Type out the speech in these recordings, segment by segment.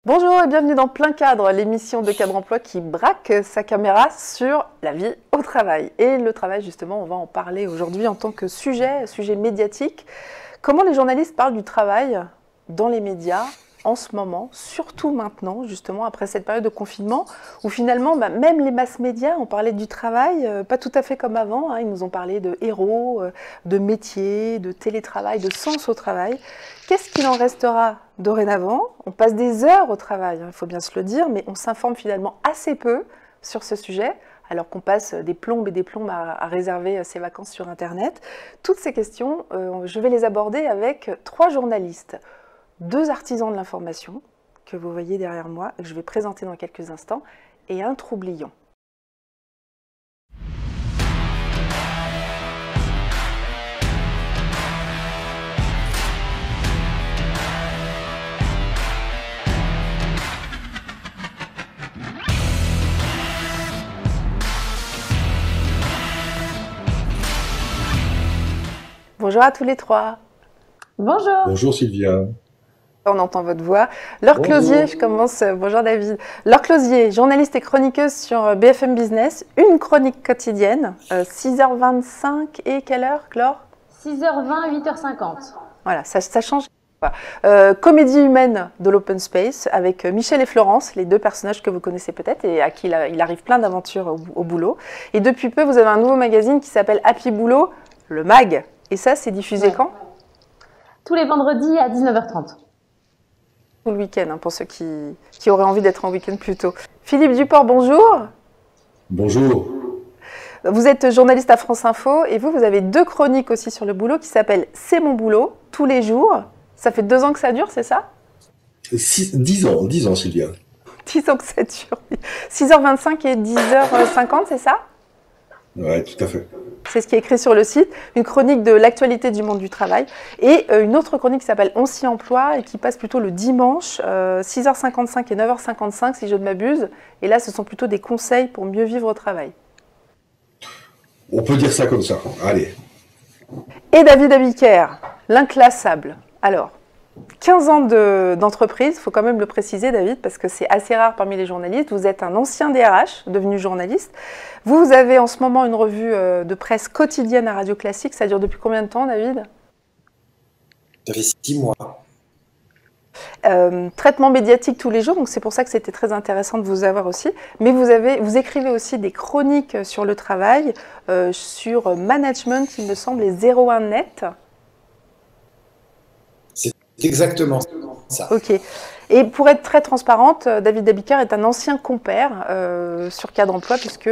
Bonjour et bienvenue dans Plein Cadre, l'émission de Cadre Emploi qui braque sa caméra sur la vie au travail. Et le travail, justement, on va en parler aujourd'hui en tant que sujet médiatique. Comment les journalistes parlent du travail dans les médias en ce moment, surtout maintenant, justement, après cette période de confinement, où finalement, même les masses médias ont parlé du travail, pas tout à fait comme avant. Ils nous ont parlé de héros, de métiers, de télétravail, de sens au travail. Qu'est-ce qu'il en restera dorénavant? On passe des heures au travail, il faut bien se le dire, mais on s'informe finalement assez peu sur ce sujet, alors qu'on passe des plombes et des plombes à réserver ses vacances sur Internet. Toutes ces questions, je vais les aborder avec 3 journalistes. 2 artisans de l'information, que vous voyez derrière moi, que je vais présenter dans quelques instants, et un troublion. Bonjour à tous les 3. Bonjour. Bonjour Sylvia. On entend votre voix. Laure Closier, je commence. Bonjour David. Laure Closier, journaliste et chroniqueuse sur BFM Business, une chronique quotidienne, 6h25 et quelle heure, Laure? 6h20, 8h50. Voilà, ça change. Comédie humaine de l'Open Space avec Michel et Florence, les 2 personnages que vous connaissez peut-être et à qui il arrive plein d'aventures au boulot. Et depuis peu, vous avez un nouveau magazine qui s'appelle Happy Boulot, le MAG. Et ça, c'est diffusé quand? Tous les vendredis à 19h30. Le week-end, pour ceux qui auraient envie d'être en week-end plus tôt. Philippe Duport, bonjour. Bonjour. Vous êtes journaliste à France Info et vous avez 2 chroniques aussi sur le boulot qui s'appellent C'est mon boulot, tous les jours. Ça fait 2 ans que ça dure, c'est ça? 10 ans Sylvia. 10 ans que ça dure. 6h25 et 10h50, c'est ça? Ouais, tout à fait. C'est ce qui est écrit sur le site, une chronique de l'actualité du monde du travail et une autre chronique qui s'appelle On s'y emploie et qui passe plutôt le dimanche, 6h55 et 9h55 si je ne m'abuse. Et là, ce sont plutôt des conseils pour mieux vivre au travail. On peut dire ça comme ça, allez. Et David Abiker, l'inclassable. Alors, 15 ans d'entreprise, il faut quand même le préciser David, parce que c'est assez rare parmi les journalistes. Vous êtes un ancien DRH, devenu journaliste. Vous avez en ce moment une revue de presse quotidienne à Radio Classique. Ça dure depuis combien de temps, David? Ça fait 6 mois. Traitement médiatique tous les jours, donc c'est pour ça que c'était très intéressant de vous avoir aussi. Mais vous écrivez aussi des chroniques sur le travail, sur management, il me semble, les 01 net. C'est exactement ça. Ok. Et pour être très transparente, David Abiker est un ancien compère sur Cadre Emploi, puisque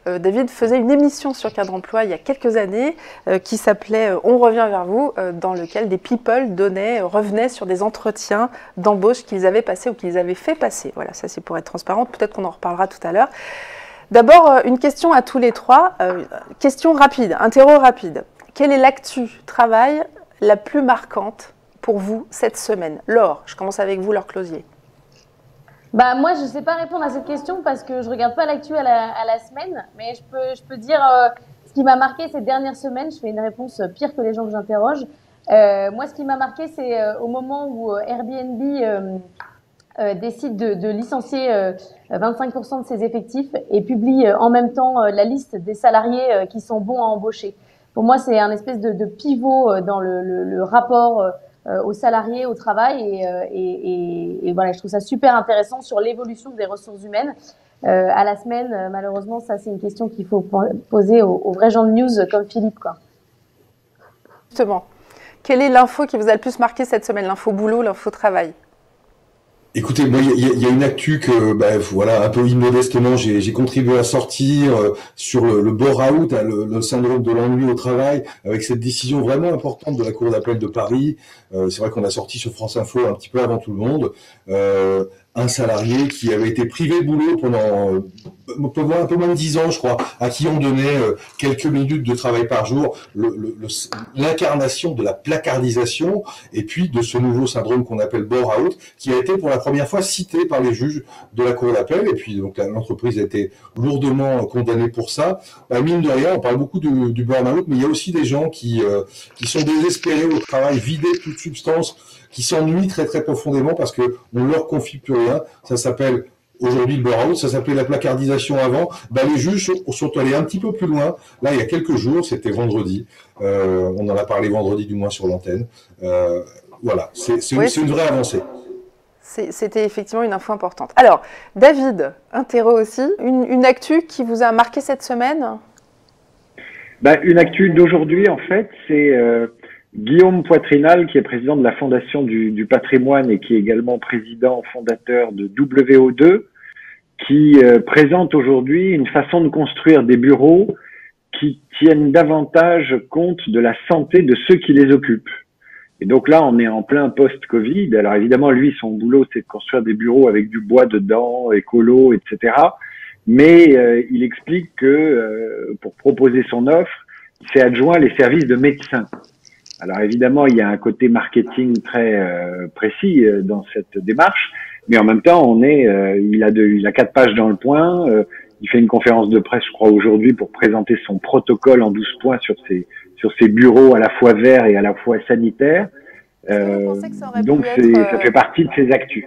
David faisait une émission sur Cadre Emploi il y a quelques années qui s'appelait On revient vers vous, dans lequel des people revenaient sur des entretiens d'embauche qu'ils avaient passés ou qu'ils avaient fait passer. Voilà, ça c'est pour être transparente. Peut-être qu'on en reparlera tout à l'heure. D'abord, une question à tous les 3. Question rapide, interro rapide. Quelle est l'actu travail la plus marquante pour vous cette semaine? Laure, je commence avec vous, Laure Closier. Moi, je ne sais pas répondre à cette question parce que je ne regarde pas l'actu à la semaine, mais je peux dire ce qui m'a marqué ces dernières semaines. Je fais une réponse pire que les gens que j'interroge. Moi, ce qui m'a marqué, c'est au moment où Airbnb décide de licencier 25% de ses effectifs et publie en même temps la liste des salariés qui sont bons à embaucher. Pour moi, c'est un espèce de pivot dans le rapport aux salariés, au travail et voilà, je trouve ça super intéressant sur l'évolution des ressources humaines à la semaine. Malheureusement, ça c'est une question qu'il faut poser aux vrais gens de news comme Philippe, quoi. Justement, quelle est l'info qui vous a le plus marqué cette semaine? L'info boulot, l'info travail? Écoutez, moi, il y a une actu que, voilà, un peu immodestement, j'ai contribué à sortir sur le bore-out, le syndrome de l'ennui au travail, avec cette décision vraiment importante de la Cour d'appel de Paris. C'est vrai qu'on a sorti sur France Info un petit peu avant tout le monde. Un salarié qui avait été privé de boulot pendant un peu moins de 10 ans, je crois, à qui on donnait quelques minutes de travail par jour, l'incarnation de la placardisation et puis de ce nouveau syndrome qu'on appelle bore-out, qui a été pour la première fois cité par les juges de la Cour d'appel, et puis donc l'entreprise a été lourdement condamnée pour ça. Mine de rien, on parle beaucoup du burn-out, mais il y a aussi des gens qui sont désespérés au travail, vidés de toute substance, qui s'ennuient très très profondément parce que on leur confie plus rien. Ça s'appelle aujourd'hui le burn-out, ça s'appelait la placardisation avant. Les juges sont allés un petit peu plus loin. Là, il y a quelques jours, c'était vendredi. On en a parlé vendredi du moins sur l'antenne. Voilà, c'est une vraie avancée. C'était effectivement une info importante. Alors, David, interro aussi, une actu qui vous a marqué cette semaine? Une actu d'aujourd'hui, en fait, c'est Guillaume Poitrinal, qui est président de la Fondation du patrimoine et qui est également président fondateur de WO2, qui présente aujourd'hui une façon de construire des bureaux qui tiennent davantage compte de la santé de ceux qui les occupent. Et donc là, on est en plein post-Covid. Alors évidemment, lui, son boulot, c'est de construire des bureaux avec du bois dedans, écolo, etc. Mais il explique que pour proposer son offre, il s'est adjoint les services de médecins. Alors évidemment, il y a un côté marketing très précis dans cette démarche, mais en même temps, il a 4 pages dans le point. Il fait une conférence de presse, je crois, aujourd'hui pour présenter son protocole en 12 points sur ses bureaux à la fois verts et à la fois sanitaires. Donc ça fait partie de ses actus.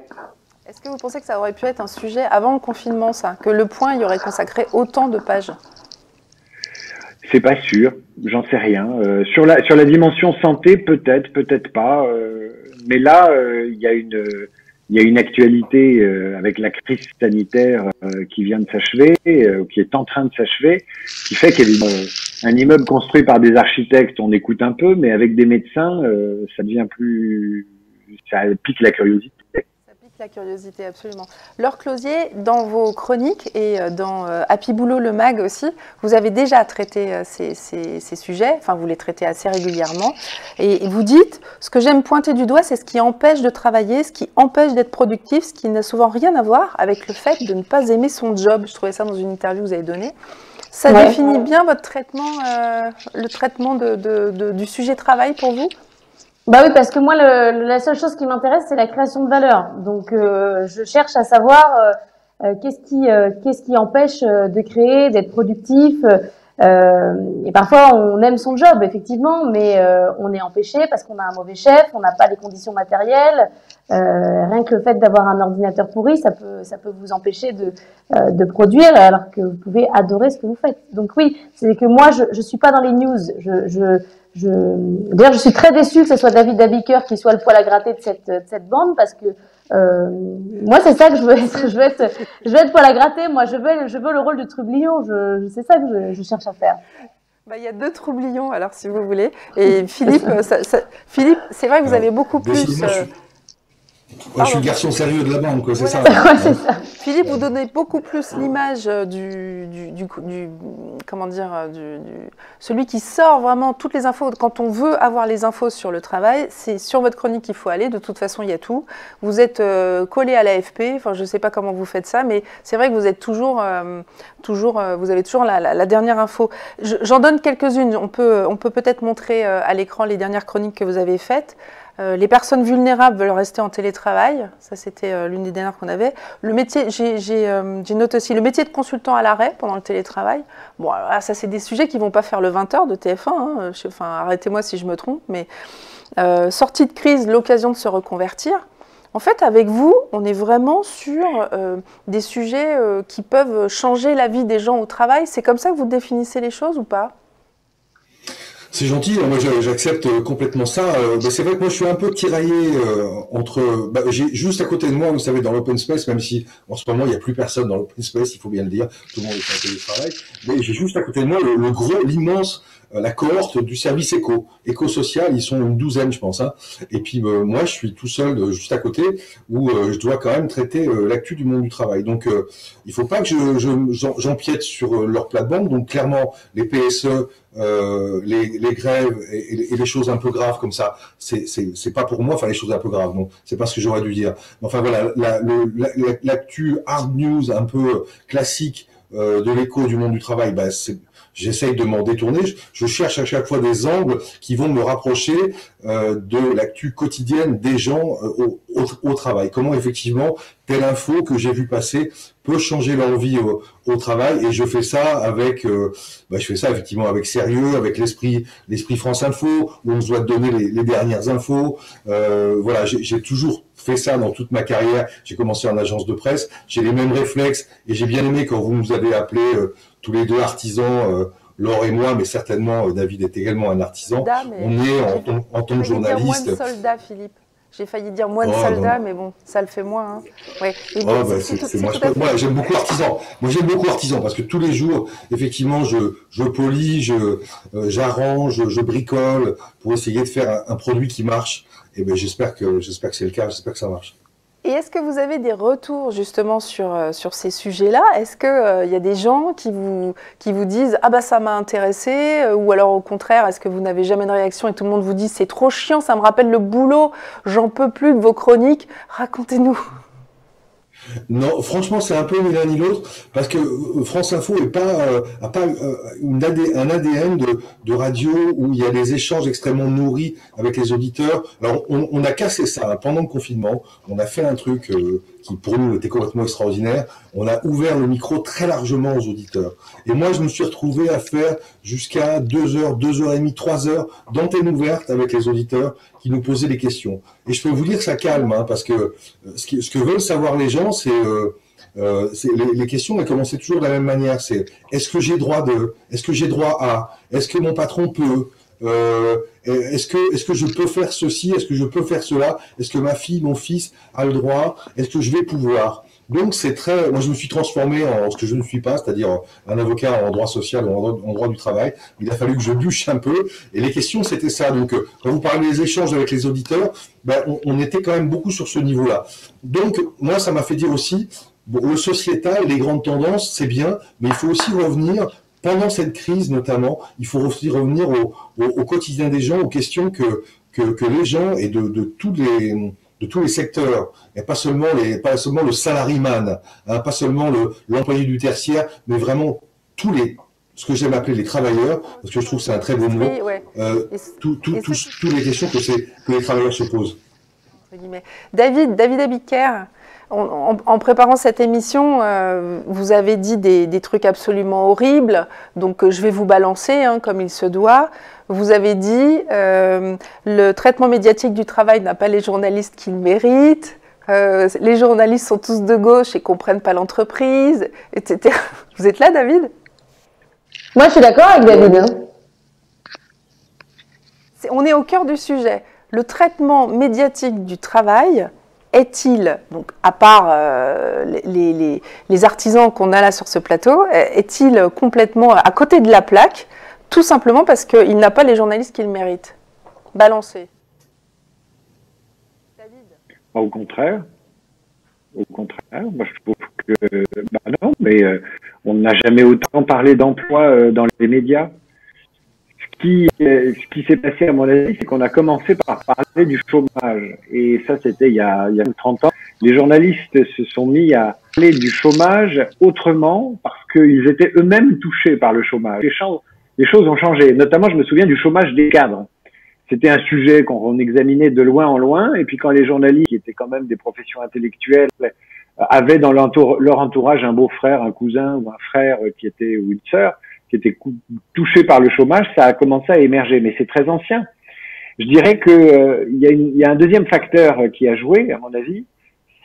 Est-ce que vous pensez que ça aurait pu être un sujet avant le confinement, ça? Que Le Point y aurait consacré autant de pages? C'est pas sûr, j'en sais rien. Sur la dimension santé, peut-être pas. Mais là, il y a une actualité avec la crise sanitaire qui vient de s'achever, qui est en train de s'achever, qui fait qu'un immeuble construit par des architectes, on écoute un peu, mais avec des médecins, ça pique la curiosité. La curiosité, absolument. Laure Closier, dans vos chroniques et dans Happy Boulot, le mag aussi, vous avez déjà traité ces sujets, enfin vous les traitez assez régulièrement, et vous dites, ce que j'aime pointer du doigt, c'est ce qui empêche de travailler, ce qui empêche d'être productif, ce qui n'a souvent rien à voir avec le fait de ne pas aimer son job. Je trouvais ça dans une interview que vous avez donnée. Ça définit bien votre traitement, le traitement du sujet travail pour vous? Bah oui, parce que moi, la seule chose qui m'intéresse, c'est la création de valeur. Donc, je cherche à savoir qu'est-ce qui empêche de créer, d'être productif. Et parfois, on aime son job, effectivement, mais on est empêché parce qu'on a un mauvais chef, on n'a pas les conditions matérielles. Rien que le fait d'avoir un ordinateur pourri, ça peut vous empêcher de produire, alors que vous pouvez adorer ce que vous faites. Donc oui, c'est que moi, je suis pas dans les news. D'ailleurs, je suis très déçue que ce soit David Abiker qui soit le poil à gratter de cette bande, parce que moi, c'est ça que je veux être. Je veux être poil à gratter. Moi, je veux le rôle de Trublion. C'est ça que je cherche à faire. Il y a 2 Troublions, alors, si vous voulez. Et Philippe, Philippe, c'est vrai que vous avez beaucoup plus... Je suis le garçon sérieux de la bande, quoi, c'est ça. C'est ça. Philippe, vous donnez beaucoup plus l'image celui qui sort vraiment toutes les infos. Quand on veut avoir les infos sur le travail, c'est sur votre chronique qu'il faut aller. De toute façon, il y a tout. Vous êtes collé à l'AFP. Enfin, je ne sais pas comment vous faites ça, mais c'est vrai que vous êtes vous avez toujours la dernière info. J'en donne quelques-unes. On peut peut-être montrer à l'écran les dernières chroniques que vous avez faites. Les personnes vulnérables veulent rester en télétravail. Ça, c'était l'une des dernières qu'on avait. Le métier, j'ai noté aussi le métier de consultant à l'arrêt pendant le télétravail. Bon, alors, ça, c'est des sujets qui ne vont pas faire le 20h de TF1. Hein. Arrêtez-moi si je me trompe. Mais sortie de crise, l'occasion de se reconvertir. En fait, avec vous, on est vraiment sur des sujets qui peuvent changer la vie des gens au travail. C'est comme ça que vous définissez les choses ou pas ? C'est gentil, moi j'accepte complètement ça. C'est vrai que moi je suis un peu tiraillé entre... j'ai juste à côté de moi, vous savez, dans l'open space, même si en ce moment il n'y a plus personne dans l'open space, il faut bien le dire, tout le monde est en télétravail, mais j'ai juste à côté de moi l'immense, la cohorte du service éco-social, ils sont une 12aine, je pense. Hein. Et puis moi je suis tout seul juste à côté, où je dois quand même traiter l'actu du monde du travail. Donc il faut pas que j'empiète sur leur plate-bande. Donc clairement, les PSE, les grèves et les choses un peu graves comme ça, c'est pas pour moi. Enfin, les choses un peu graves, non, c'est pas ce que j'aurais dû dire. Enfin voilà, l'actu hard news un peu classique de l'Écho du monde du travail, ben j'essaye de m'en détourner. Je cherche à chaque fois des angles qui vont me rapprocher de l'actu quotidienne des gens au travail. Comment effectivement telle info que j'ai vu passer peut changer leur vie au travail. Et je fais ça avec, je fais ça effectivement avec sérieux, avec l'esprit France Info, où on se doit donner les dernières infos. Voilà, j'ai toujours fait ça dans toute ma carrière. J'ai commencé en agence de presse. J'ai les mêmes réflexes et j'ai bien aimé quand vous nous avez appelé tous les deux artisans, Laure et moi, mais certainement David est également un artisan. On est en tant que journaliste. Moins de soldats, Philippe. J'ai failli dire moins de soldats, mais bon, ça le fait moins. Hein. Ouais. Moi, j'aime beaucoup artisan. Moi, j'aime beaucoup artisan parce que tous les jours, effectivement, je polis, j'arrange, je bricole pour essayer de faire un produit qui marche. Et ben, j'espère que c'est le cas. J'espère que ça marche. Et est-ce que vous avez des retours justement sur ces sujets-là? Est-ce qu'il y a des gens qui vous disent « Ah bah ça m'a intéressé » ou alors au contraire, est-ce que vous n'avez jamais de réaction et tout le monde vous dit « C'est trop chiant, ça me rappelle le boulot, j'en peux plus de vos chroniques, racontez-nous ». Non, franchement, c'est un peu ni l'un ni l'autre, parce que France Info a pas un ADN de radio où il y a des échanges extrêmement nourris avec les auditeurs. Alors, on a cassé ça pendant le confinement. On a fait un truc qui, pour nous, était complètement extraordinaire. On a ouvert le micro très largement aux auditeurs. Et moi, je me suis retrouvé à faire jusqu'à 2 heures, 2h30, 3 heures d'antenne ouverte avec les auditeurs qui nous posaient des questions. Et je peux vous dire que ça calme, hein, parce que ce que veulent savoir les gens, c'est les questions, elles commençaient toujours de la même manière. C'est est-ce que j'ai droit à, est-ce que mon patron peut, est-ce que je peux faire ceci, est-ce que je peux faire cela, est-ce que ma fille, mon fils a le droit, est-ce que je vais pouvoir. Donc c'est très, moi je me suis transformé en ce que je ne suis pas, c'est-à-dire un avocat en droit social ou en droit du travail. Il a fallu que je bûche un peu, et les questions c'était ça. Donc quand vous parlez des échanges avec les auditeurs, on était quand même beaucoup sur ce niveau-là. Donc moi ça m'a fait dire aussi, bon, le sociétal, les grandes tendances, c'est bien, mais il faut aussi revenir. Pendant cette crise notamment, il faut aussi revenir au quotidien des gens, aux questions que les gens et de tous les secteurs, et pas seulement le salaryman, hein, pas seulement l'employé du tertiaire, mais vraiment ce que j'aime appeler les travailleurs, parce que je trouve que c'est un très beau mot, toutes les questions que les travailleurs se posent. David Abiker, en préparant cette émission, vous avez dit des trucs absolument horribles, donc je vais vous balancer comme il se doit. Vous avez dit le traitement médiatique du travail n'a pas les journalistes qu'il mérite, les journalistes sont tous de gauche et comprennent pas l'entreprise, etc. Vous êtes là, David? Moi, je suis d'accord avec David. Hein. On est au cœur du sujet. Le traitement médiatique du travail est-il, donc à part les artisans qu'on a là sur ce plateau, est-il complètement à côté de la plaque, tout simplement parce qu'il n'a pas les journalistes qu'il mérite? Balancez. David. Au contraire. Moi je trouve que non, mais on n'a jamais autant parlé d'emploi dans les médias. Ce qui s'est passé à mon avis, c'est qu'on a commencé par parler du chômage. Et ça, c'était il y a 30 ans. Les journalistes se sont mis à parler du chômage autrement parce qu'ils étaient eux-mêmes touchés par le chômage. Les choses ont changé. Notamment, je me souviens du chômage des cadres. C'était un sujet qu'on examinait de loin en loin. Et puis quand les journalistes, qui étaient quand même des professions intellectuelles, avaient dans leur entourage un beau-frère, un cousin ou un frère ou une sœur, qui était touché par le chômage, ça a commencé à émerger, mais c'est très ancien. Je dirais que il y a un deuxième facteur qui a joué, à mon avis,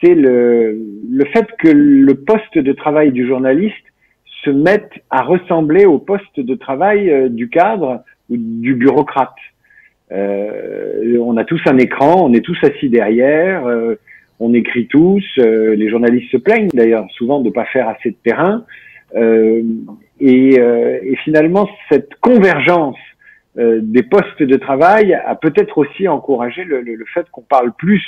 c'est le fait que le poste de travail du journaliste se mette à ressembler au poste de travail du cadre ou du bureaucrate. On a tous un écran, on est tous assis derrière, on écrit tous, les journalistes se plaignent d'ailleurs souvent de ne pas faire assez de terrain. Et finalement, cette convergence des postes de travail a peut-être aussi encouragé le fait qu'on parle plus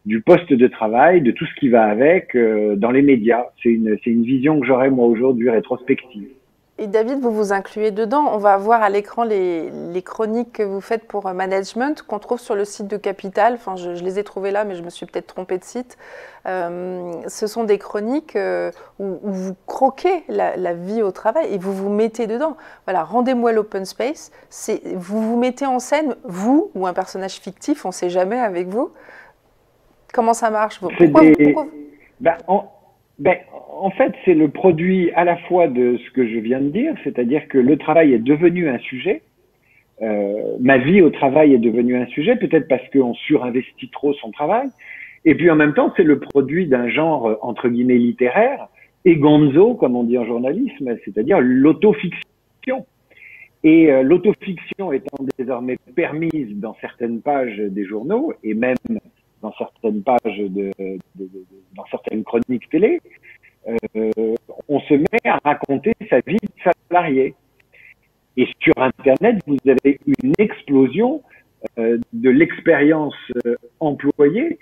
du poste de travail, de tout ce qui va avec dans les médias. C'est une vision que j'aurais moi aujourd'hui rétrospective. Et David, vous vous incluez dedans. On va voir à l'écran les chroniques que vous faites pour management qu'on trouve sur le site de Capital. Enfin, je les ai trouvées là, mais je me suis peut-être trompée de site. Ce sont des chroniques où vous croquez la vie au travail et vous vous mettez dedans. Voilà, rendez-moi l'open space. Vous vous mettez en scène, vous ou un personnage fictif, on ne sait jamais avec vous. Comment ça marche? En fait, c'est le produit à la fois de ce que je viens de dire, c'est-à-dire que le travail est devenu un sujet. Ma vie au travail est devenue un sujet, peut-être parce qu'on surinvestit trop son travail. Et puis en même temps, c'est le produit d'un genre entre guillemets littéraire et gonzo, comme on dit en journalisme, c'est-à-dire l'autofiction. Et l'autofiction étant désormais permise dans certaines pages des journaux et même dans certaines pages dans certaines chroniques télé, on se met à raconter sa vie de salarié. Et sur Internet, vous avez une explosion de l'expérience employée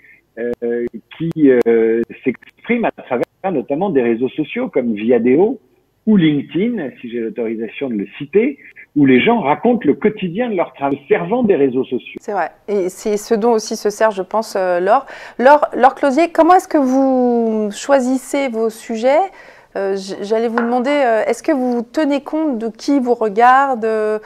qui s'exprime à travers notamment des réseaux sociaux comme Viadeo ou LinkedIn, si j'ai l'autorisation de le citer, où les gens racontent le quotidien de leur travail, servant des réseaux sociaux. C'est vrai. Et c'est ce dont aussi se sert, je pense, Laure. Laure Closier, comment est-ce que vous choisissez vos sujets? J'allais vous demander, est-ce que vous tenez compte de qui vous regarde, de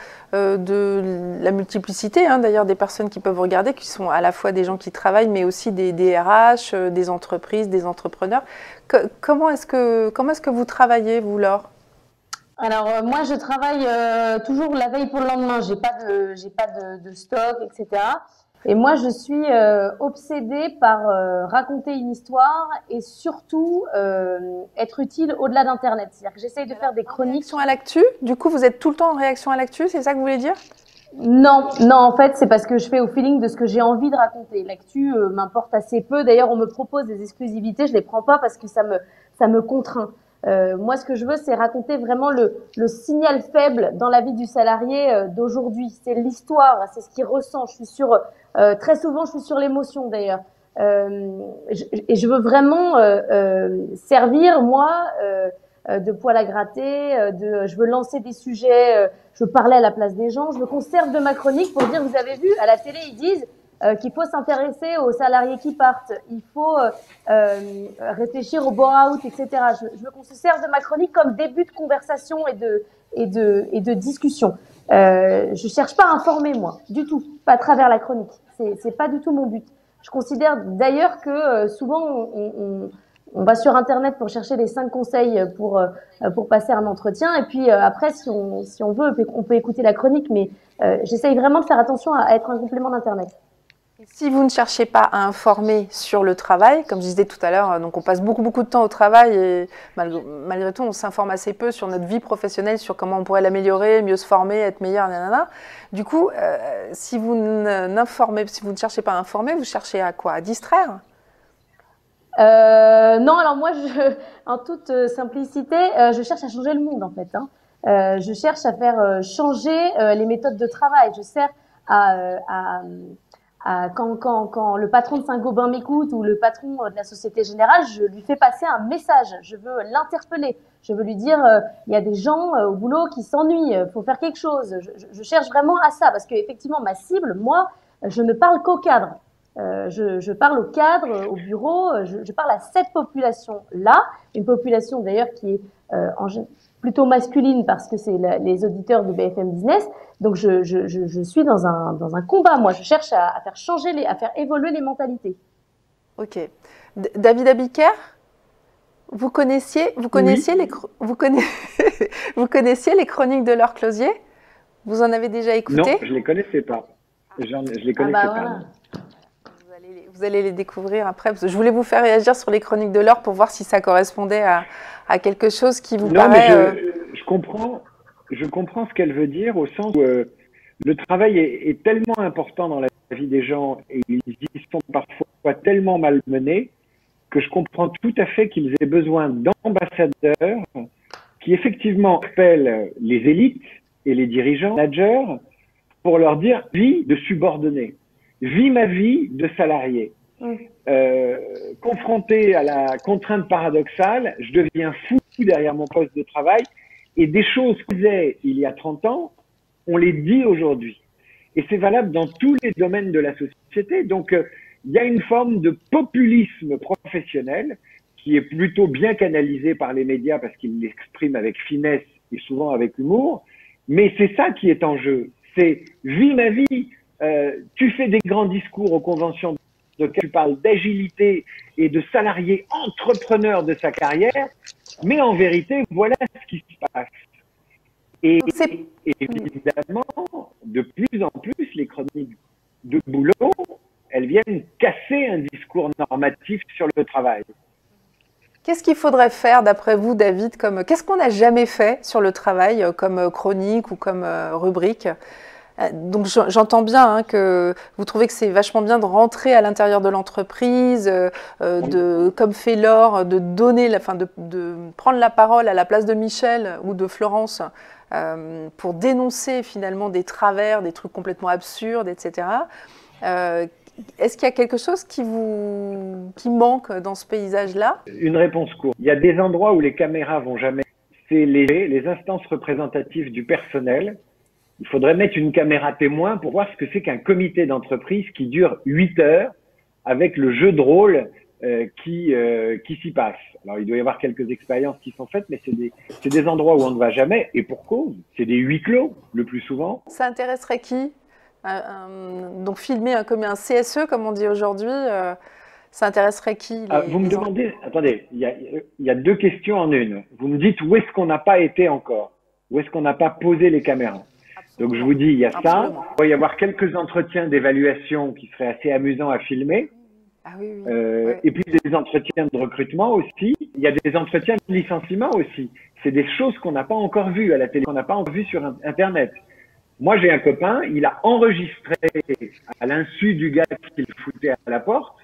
la multiplicité, d'ailleurs, des personnes qui peuvent vous regarder, qui sont à la fois des gens qui travaillent, mais aussi des RH, des entreprises, des entrepreneurs. Comment est-ce que vous travaillez, vous, Laure? Alors moi je travaille toujours la veille pour le lendemain, j'ai pas de stock, etc. Et moi je suis obsédée par raconter une histoire et surtout être utile au-delà d'Internet. C'est-à-dire que j'essaye de faire des chroniques. Réaction à l'actu? Du coup vous êtes tout le temps en réaction à l'actu, c'est ça que vous voulez dire? Non, en fait c'est parce que je fais au feeling de ce que j'ai envie de raconter. L'actu m'importe assez peu. D'ailleurs on me propose des exclusivités, je les prends pas parce que ça me contraint. Moi, ce que je veux, c'est raconter vraiment le signal faible dans la vie du salarié d'aujourd'hui. C'est l'histoire, c'est ce qu'il ressent. Je suis très souvent, je suis sur l'émotion d'ailleurs. Et je veux vraiment servir, moi, de poil à gratter. Je veux lancer des sujets. Je veux parler à la place des gens. Je veux qu'on serve de ma chronique pour dire, vous avez vu, à la télé, ils disent qu'il faut s'intéresser aux salariés qui partent, il faut réfléchir au bore-out, etc. Je veux qu'on se serve de ma chronique comme début de conversation et de discussion. Je cherche pas à informer, moi, du tout, pas à travers la chronique. C'est pas du tout mon but. Je considère d'ailleurs que souvent on va sur Internet pour chercher les 5 conseils pour passer un entretien, et puis après, si on veut, on peut écouter la chronique, mais j'essaye vraiment de faire attention à être un complément d'Internet. Si vous ne cherchez pas à informer sur le travail, comme je disais tout à l'heure, donc on passe beaucoup de temps au travail et malgré tout on s'informe assez peu sur notre vie professionnelle, sur comment on pourrait l'améliorer, mieux se former, être meilleur, nanana. Du coup, si vous ne cherchez pas à informer, vous cherchez à quoi? À distraire? Non, alors moi, en toute simplicité, je cherche à changer le monde en fait. Je cherche à faire changer les méthodes de travail. Je sers quand le patron de Saint-Gobain m'écoute ou le patron de la Société Générale, je lui fais passer un message. Je veux l'interpeller. Je veux lui dire, il y a des gens au boulot qui s'ennuient. Faut faire quelque chose. Je cherche vraiment à ça parce que effectivement, ma cible, moi, je ne parle qu'au cadre. Je parle au cadre, au bureau. Je parle à cette population-là, une population d'ailleurs qui est plutôt masculine parce que c'est les auditeurs de BFM Business. Donc je suis dans un combat. Moi, je cherche à faire changer à faire évoluer les mentalités. Ok. David Abiker, vous connaissiez les chroniques de Laure Closier? Vous en avez déjà écouté? Non, je les connaissais pas. Je les connaissais pas. Voilà. Vous allez les découvrir après. Parce que je voulais vous faire réagir sur les chroniques de Laure pour voir si ça correspondait à quelque chose qui vous paraît... Mais je comprends ce qu'elle veut dire au sens où le travail est tellement important dans la vie des gens et ils y sont parfois tellement malmenés que je comprends tout à fait qu'ils aient besoin d'ambassadeurs qui effectivement appellent les élites et les dirigeants, managers, pour leur dire « vie de subordonné ». Vis ma vie de salarié. Confronté à la contrainte paradoxale, je deviens fou derrière mon poste de travail Et des choses qu'on disait il y a 30 ans, on les dit aujourd'hui. Et c'est valable dans tous les domaines de la société. Donc, il y a une forme de populisme professionnel qui est plutôt bien canalisé par les médias parce qu'ils l'expriment avec finesse et souvent avec humour. Mais c'est ça qui est en jeu. C'est « vis ma vie ». Tu fais des grands discours aux conventions tu parles d'agilité et de salarié entrepreneur de sa carrière, mais en vérité, voilà ce qui se passe. Et évidemment, de plus en plus, les chroniques de boulot, elles viennent casser un discours normatif sur le travail. Qu'est-ce qu'il faudrait faire, d'après vous, David, qu'est-ce qu'on n'a jamais fait sur le travail comme chronique ou comme rubrique? Donc j'entends bien que vous trouvez que c'est vachement bien de rentrer à l'intérieur de l'entreprise, comme fait Laure, de prendre la parole à la place de Michel ou de Florence pour dénoncer finalement des travers, des trucs complètement absurdes, etc. Est-ce qu'il y a quelque chose qui manque dans ce paysage-là? Une réponse courte. Il y a des endroits où les caméras vont jamais. C'est les instances représentatives du personnel. Il faudrait mettre une caméra témoin pour voir ce que c'est qu'un comité d'entreprise qui dure 8 heures avec le jeu de rôle qui s'y passe. Alors, il doit y avoir quelques expériences qui sont faites, mais c'est des endroits où on ne va jamais, et pour cause. C'est des huis clos, le plus souvent. Ça intéresserait qui? Donc, filmer comme un CSE, comme on dit aujourd'hui, ça intéresserait qui? Vous me demandez, attendez, il y a deux questions en une. Vous me dites où est-ce qu'on n'a pas été encore? Où est-ce qu'on n'a pas posé les caméras? Donc, je vous dis, il y a ça. Il va y avoir quelques entretiens d'évaluation qui seraient assez amusants à filmer. Ah oui, oui. Et puis, des entretiens de recrutement aussi. Il y a des entretiens de licenciement aussi. C'est des choses qu'on n'a pas encore vues à la télé, qu'on n'a pas encore vues sur Internet. Moi, j'ai un copain, il a enregistré, à l'insu du gars qu'il foutait à la porte,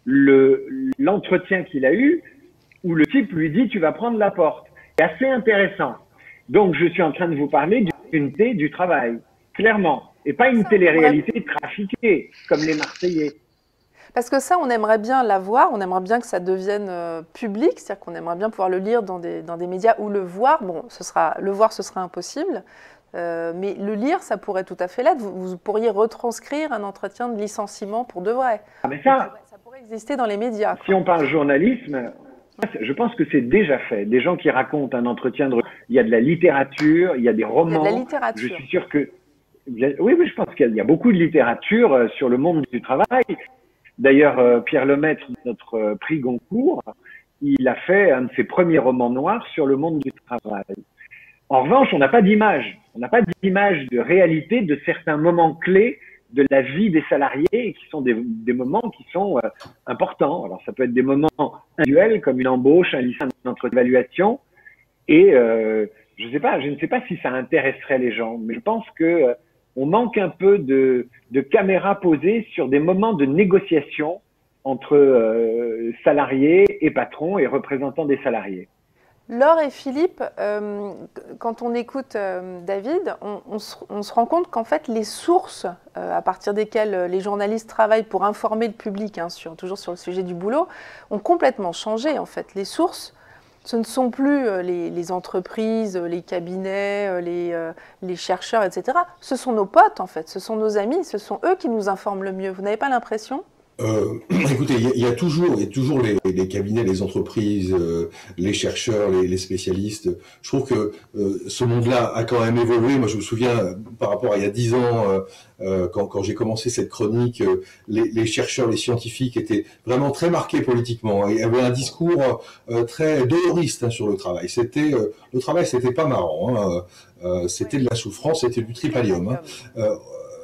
l'entretien qu'il a eu, où le type lui dit « tu vas prendre la porte ». C'est assez intéressant. Donc, je suis en train de vous parler d'une télé du travail, clairement. Et pas une télé-réalité trafiquée, comme les Marseillais. Parce que ça, on aimerait bien l'avoir, on aimerait bien que ça devienne public, c'est-à-dire qu'on aimerait bien pouvoir le lire dans des médias ou le voir. Bon, le voir, ce sera impossible, mais le lire, ça pourrait tout à fait l'être. Vous pourriez retranscrire un entretien de licenciement pour de vrai. Ah, mais ça pourrait exister dans les médias. Si on parle journalisme, je pense que c'est déjà fait. Des gens qui racontent un entretien il y a de la littérature, il y a des romans. Il y a de la littérature. Je suis sûr que... Oui, je pense qu'il y a beaucoup de littérature sur le monde du travail. D'ailleurs, Pierre Lemaitre, notre prix Goncourt, il a fait un de ses premiers romans noirs sur le monde du travail. En revanche, on n'a pas d'image. On n'a pas d'image de réalité de certains moments clés de la vie des salariés qui sont des moments qui sont importants. Alors, ça peut être des moments individuels comme une embauche, un lycée, notre évaluation. Et je ne sais pas si ça intéresserait les gens, mais je pense que on manque un peu de caméras posées sur des moments de négociation entre salariés et patrons et représentants des salariés. Laure et Philippe, quand on écoute David, on se rend compte qu'en fait les sources à partir desquelles les journalistes travaillent pour informer le public, toujours sur le sujet du boulot, ont complètement changé en fait. Les sources, ce ne sont plus les entreprises, les cabinets, les chercheurs, etc. Ce sont nos potes en fait, ce sont nos amis, ce sont eux qui nous informent le mieux. Vous n'avez pas l'impression ? Écoutez, il y a toujours les cabinets, les entreprises, les chercheurs, les spécialistes. Je trouve que ce monde-là a quand même évolué. Moi, je me souviens, par rapport à il y a 10 ans, quand j'ai commencé cette chronique, les chercheurs, les scientifiques étaient vraiment très marqués politiquement. Il y avait un discours très doloriste sur le travail. Le travail, c'était pas marrant. C'était de la souffrance, c'était du tripalium.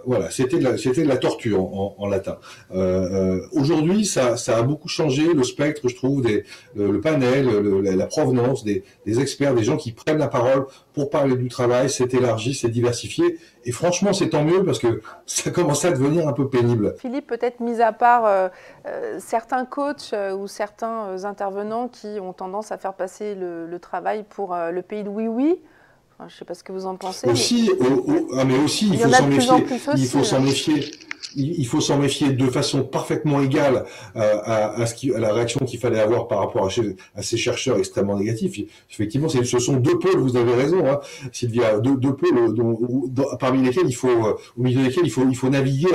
Voilà, c'était de la torture en latin. Aujourd'hui, ça a beaucoup changé le spectre, je trouve, le panel, la provenance des experts, des gens qui prennent la parole pour parler du travail, c'est élargi, c'est diversifié. Et franchement, c'est tant mieux parce que ça commence à devenir un peu pénible. Philippe, peut-être mis à part certains coachs ou certains intervenants qui ont tendance à faire passer le travail pour le pays de oui-oui. Je ne sais pas ce que vous en pensez. Aussi, mais aussi, il faut s'en méfier. Il faut s'en méfier. il faut s'en méfier de façon parfaitement égale à la réaction qu'il fallait avoir par rapport à ces chercheurs extrêmement négatifs. Effectivement, ce sont deux pôles, vous avez raison, hein, Sylvia, deux pôles parmi lesquels au milieu desquels il faut naviguer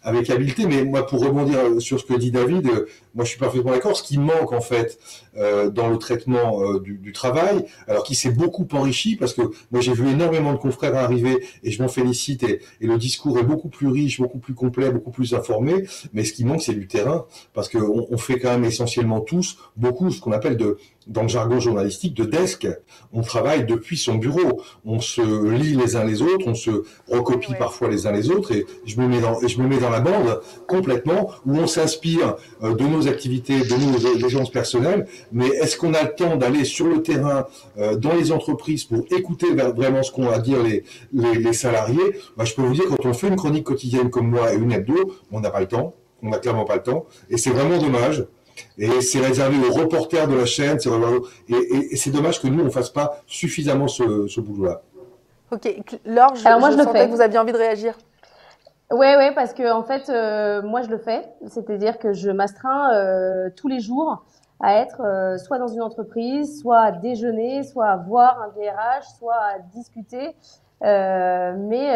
avec habileté. Mais moi, pour rebondir sur ce que dit David, moi je suis parfaitement d'accord. Ce qui manque en fait dans le traitement du travail, alors qui s'est beaucoup enrichi, parce que moi j'ai vu énormément de confrères arriver et je m'en félicite, et le discours est beaucoup plus riche, beaucoup plus complet, beaucoup plus informé, mais ce qui manque c'est du terrain, parce qu'on fait quand même essentiellement tous, beaucoup ce qu'on appelle dans le jargon journalistique, de desk. On travaille depuis son bureau, on se lit les uns les autres, on se recopie parfois les uns les autres, et je me mets dans la bande complètement, où on s'inspire de nos activités, de nos exigences personnelles, mais est-ce qu'on a le temps d'aller sur le terrain, dans les entreprises, pour écouter vraiment ce qu'ont à dire les salariés? Bah, je peux vous dire, quand on fait une chronique quotidienne comme moi et une hebdo, on n'a pas le temps, on n'a clairement pas le temps, et c'est vraiment dommage. Et c'est réservé aux reporters de la chaîne, et c'est dommage que nous, on ne fasse pas suffisamment ce boulot-là. Ok, Laure, je sentais que vous aviez envie de réagir. Ouais, parce que en fait, moi je le fais, c'est-à-dire que je m'astreins tous les jours à être soit dans une entreprise, soit à déjeuner, soit à voir un DRH, soit à discuter. Mais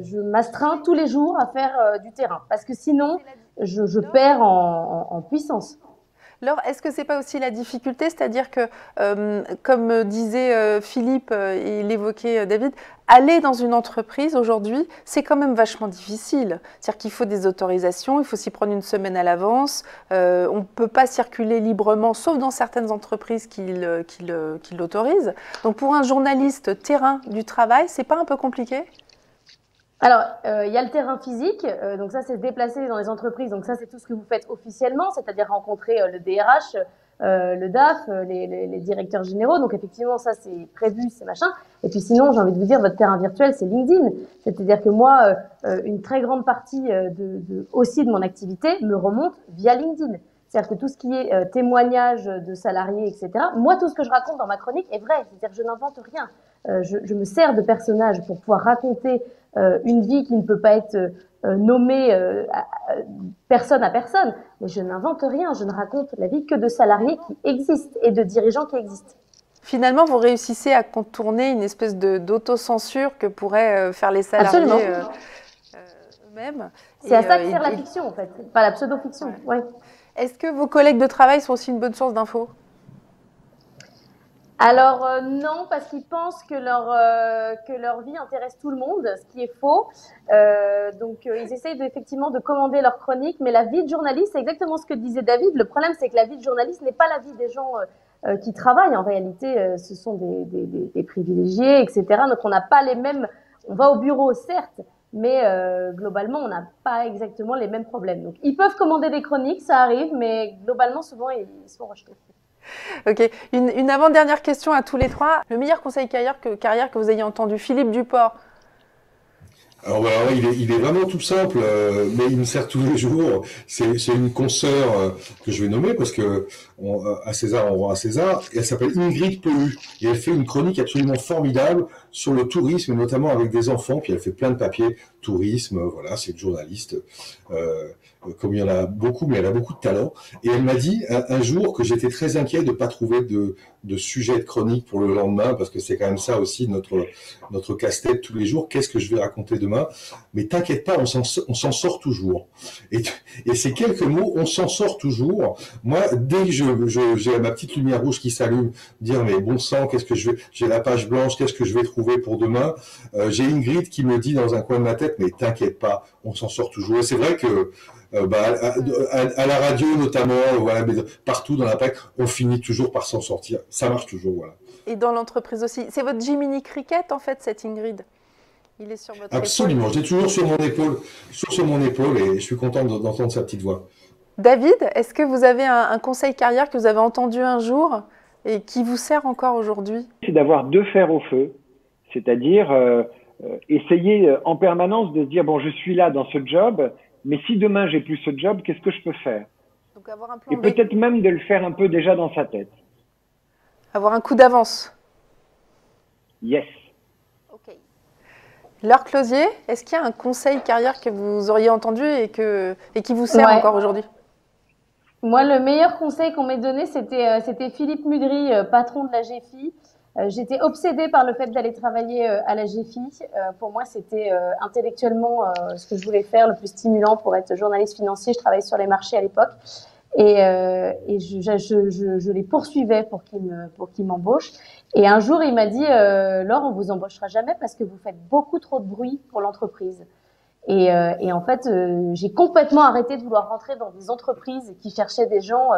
je m'astreins tous les jours à faire du terrain, parce que sinon, je perds en puissance. Laure, est-ce que c'est pas aussi la difficulté, c'est-à-dire que, comme disait Philippe, et l'évoquait David, aller dans une entreprise aujourd'hui, c'est quand même vachement difficile. C'est-à-dire qu'il faut des autorisations, il faut s'y prendre une semaine à l'avance, on ne peut pas circuler librement, sauf dans certaines entreprises qui l'autorisent. Donc pour un journaliste terrain du travail, c'est pas un peu compliqué ? Alors, il y a le terrain physique, donc ça c'est se déplacer dans les entreprises, donc ça c'est tout ce que vous faites officiellement, c'est-à-dire rencontrer le DRH, le DAF, les directeurs généraux, donc effectivement ça c'est prévu, c'est machin. Et puis sinon, j'ai envie de vous dire, votre terrain virtuel c'est LinkedIn, c'est-à-dire que moi, une très grande partie aussi de mon activité me remonte via LinkedIn. C'est-à-dire que tout ce qui est témoignage de salariés, etc., moi tout ce que je raconte dans ma chronique est vrai, c'est-à-dire que je n'invente rien. Je me sers de personnages pour pouvoir raconter une vie qui ne peut pas être nommée personne à personne, mais je n'invente rien, je ne raconte la vie que de salariés qui existent et de dirigeants qui existent. Finalement, vous réussissez à contourner une espèce d'autocensure que pourraient faire les salariés eux-mêmes. C'est à ça que sert la fiction, en fait, pas la pseudo-fiction. Ouais. Est-ce que vos collègues de travail sont aussi une bonne source d'infos ? Alors non, parce qu'ils pensent que leur vie intéresse tout le monde, ce qui est faux. Donc ils essayent effectivement de commander leur chronique, mais la vie de journaliste, c'est exactement ce que disait David. Le problème, c'est que la vie de journaliste n'est pas la vie des gens qui travaillent. En réalité, ce sont des privilégiés, etc. Donc on n'a pas les mêmes. On va au bureau, certes, mais globalement, on n'a pas exactement les mêmes problèmes. Donc ils peuvent commander des chroniques, ça arrive, mais globalement, souvent, ils sont rejetés. Ok, une avant-dernière question à tous les trois. Le meilleur conseil carrière que vous ayez entendu, Philippe Duport. Alors voilà, il est vraiment tout simple, mais il me sert tous les jours. C'est une consoeur que je vais nommer parce que à César, on rend à César. Et elle s'appelle Ingrid Pelu et elle fait une chronique absolument formidable sur le tourisme, notamment avec des enfants. Puis elle fait plein de papiers tourisme. Voilà, c'est une journaliste. Comme il y en a beaucoup, mais elle a beaucoup de talent. Et elle m'a dit un jour que j'étais très inquiet de pas trouver de sujet de chronique pour le lendemain, parce que c'est quand même ça aussi notre casse-tête tous les jours. Qu'est-ce que je vais raconter demain? Mais t'inquiète pas, on s'en sort toujours. Et ces quelques mots, on s'en sort toujours. Moi, dès que j'ai ma petite lumière rouge qui s'allume, dire mais bon sang, j'ai la page blanche, qu'est-ce que je vais trouver pour demain? J'ai Ingrid qui me dit dans un coin de ma tête, mais t'inquiète pas, on s'en sort toujours. Et c'est vrai que à la radio notamment, voilà, mais partout dans la PAC, on finit toujours par s'en sortir. Ça marche toujours, voilà. Et dans l'entreprise aussi. C'est votre Jiminy Cricket, en fait, cette Ingrid? Il est sur votre Absolument, je l'ai toujours sur mon épaule, et je suis content d'entendre sa petite voix. David, est-ce que vous avez un conseil carrière que vous avez entendu un jour et qui vous sert encore aujourd'hui? C'est d'avoir deux fers au feu, c'est-à-dire essayer en permanence de se dire, bon, je suis là dans ce job, mais si demain j'ai plus ce job, qu'est-ce que je peux faire? Donc avoir un plan Et peut-être même de le faire un peu déjà dans sa tête. Avoir un coup d'avance. Yes. Ok. Laure Closier, est-ce qu'il y a un conseil carrière que vous auriez entendu et qui vous sert encore aujourd'hui? Moi, le meilleur conseil qu'on m'ait donné, c'était Philippe Mudry, patron de la GFI. J'étais obsédée par le fait d'aller travailler à la GFI. Pour moi, c'était intellectuellement ce que je voulais faire, le plus stimulant pour être journaliste financier. Je travaillais sur les marchés à l'époque. Et je les poursuivais pour qu'ils m'embauchent. Et un jour, il m'a dit, Laure, on vous embauchera jamais parce que vous faites beaucoup trop de bruit pour l'entreprise. Et en fait, j'ai complètement arrêté de vouloir rentrer dans des entreprises qui cherchaient des gens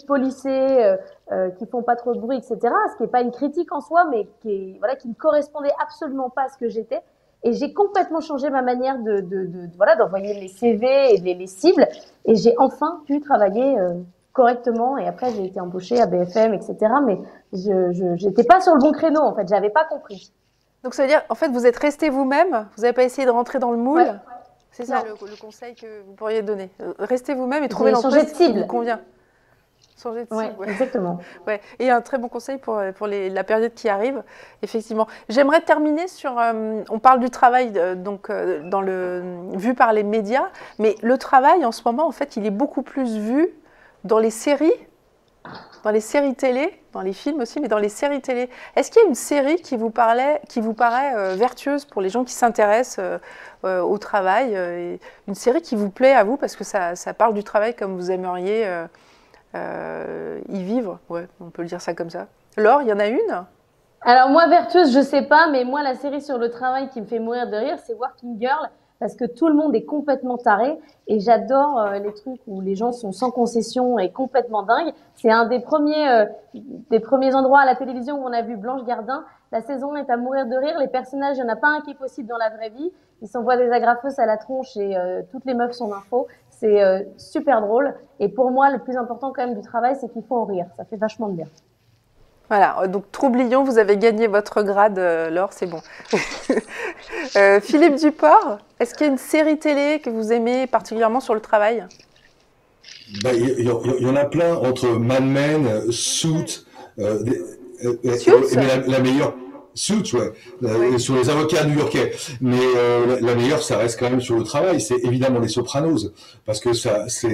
polissés, qui font pas trop de bruit, etc. Ce qui est pas une critique en soi, mais qui ne correspondait absolument pas à ce que j'étais. Et j'ai complètement changé ma manière d'envoyer mes CV et les cibles. Et j'ai enfin pu travailler correctement. Et après, j'ai été embauchée à BFM, etc. Mais j'étais pas sur le bon créneau, en fait. J'avais pas compris. Donc ça veut dire, en fait, vous êtes resté vous-même, vous n'avez pas essayé de rentrer dans le moule. Ouais. C'est ça le conseil que vous pourriez donner. Restez vous-même et trouvez l'entreprise qui vous convient. Changer de cible. Ouais, exactement. Ouais. Et un très bon conseil pour la période qui arrive, effectivement. J'aimerais terminer sur, on parle du travail vu par les médias, mais le travail en ce moment, en fait, il est beaucoup plus vu dans les séries télé, dans les films aussi, mais dans les séries télé. Est-ce qu'il y a une série qui vous paraît vertueuse pour les gens qui s'intéressent au travail, une série qui vous plaît à vous parce que ça parle du travail comme vous aimeriez y vivre? Ouais, on peut le dire ça comme ça. Laure, il y en a une? Alors moi, vertueuse, je sais pas, mais moi, la série sur le travail qui me fait mourir de rire, c'est Working Girl, parce que tout le monde est complètement taré, et j'adore les trucs où les gens sont sans concession et complètement dingues. C'est un des premiers endroits à la télévision où on a vu Blanche Gardin. La saison est à mourir de rire, les personnages, il n'y en a pas un qui est possible dans la vraie vie. Ils s'envoient des agrafeuses à la tronche et toutes les meufs sont d'infos. C'est super drôle. Et pour moi, le plus important quand même du travail, c'est qu'il faut en rire. Ça fait vachement de bien. Voilà, donc Troublion, vous avez gagné votre grade, Laure, c'est bon. Philippe Duport, est-ce qu'il y a une série télé que vous aimez particulièrement sur le travail? Il y en a plein, entre Mad Men, Suits, Suits la meilleure... Suits, ouais, sur les avocats new-yorkais. Mais la meilleure, ça reste quand même sur le travail. C'est évidemment les Sopranos, parce que c'est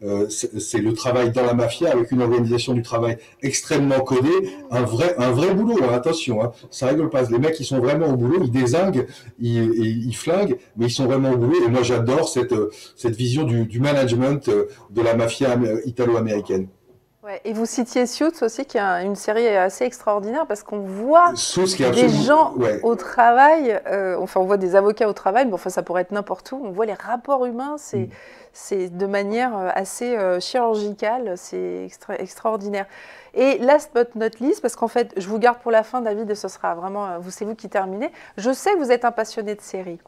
le travail dans la mafia avec une organisation du travail extrêmement codée, un vrai boulot. Hein, attention, hein, ça rigole pas. Les mecs, ils sont vraiment au boulot, ils dézinguent, ils flinguent, mais ils sont vraiment au boulot. Et moi, j'adore cette vision du management de la mafia italo-américaine. Ouais, et vous citiez Suits aussi, qui est une série assez extraordinaire parce qu'on voit des gens au travail, on voit des avocats au travail, mais enfin ça pourrait être n'importe où, on voit les rapports humains, c'est de manière assez chirurgicale, c'est extraordinaire. Et last but not least, parce qu'en fait, je vous garde pour la fin, David, et ce sera vraiment, c'est vous qui terminez, je sais que vous êtes un passionné de séries.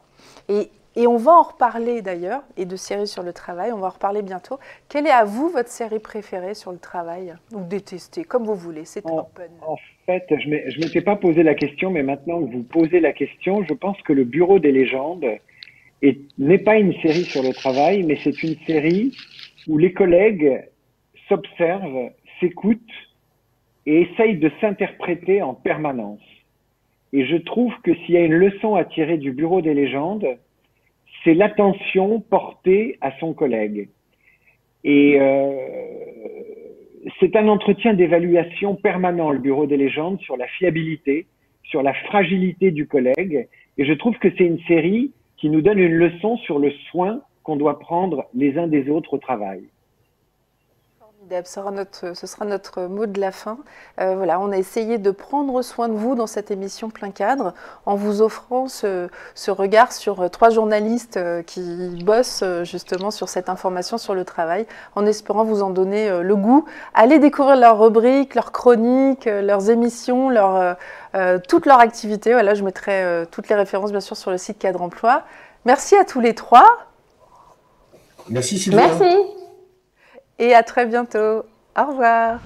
Et on va en reparler d'ailleurs, et de séries sur le travail, on va en reparler bientôt. Quelle est à vous votre série préférée sur le travail? Ou détestée, comme vous voulez, c'est open. En fait, je ne m'étais pas posé la question, mais maintenant que vous posez la question, je pense que le Bureau des légendes n'est pas une série sur le travail, mais c'est une série où les collègues s'observent, s'écoutent et essayent de s'interpréter en permanence. Et je trouve que s'il y a une leçon à tirer du Bureau des légendes, c'est l'attention portée à son collègue. Et c'est un entretien d'évaluation permanent, le Bureau des légendes, sur la fiabilité, sur la fragilité du collègue. Et je trouve que c'est une série qui nous donne une leçon sur le soin qu'on doit prendre les uns des autres au travail. Ce sera notre mot de la fin. Voilà, on a essayé de prendre soin de vous dans cette émission Plein Cadre en vous offrant ce regard sur 3 journalistes qui bossent justement sur cette information sur le travail, en espérant vous en donner le goût. Allez découvrir leurs rubriques, leurs chroniques, leurs émissions, toutes leurs activités. Voilà, je mettrai toutes les références bien sûr sur le site Cadre Emploi. Merci à tous les 3. Merci Sylvia. Merci. Et à très bientôt. Au revoir.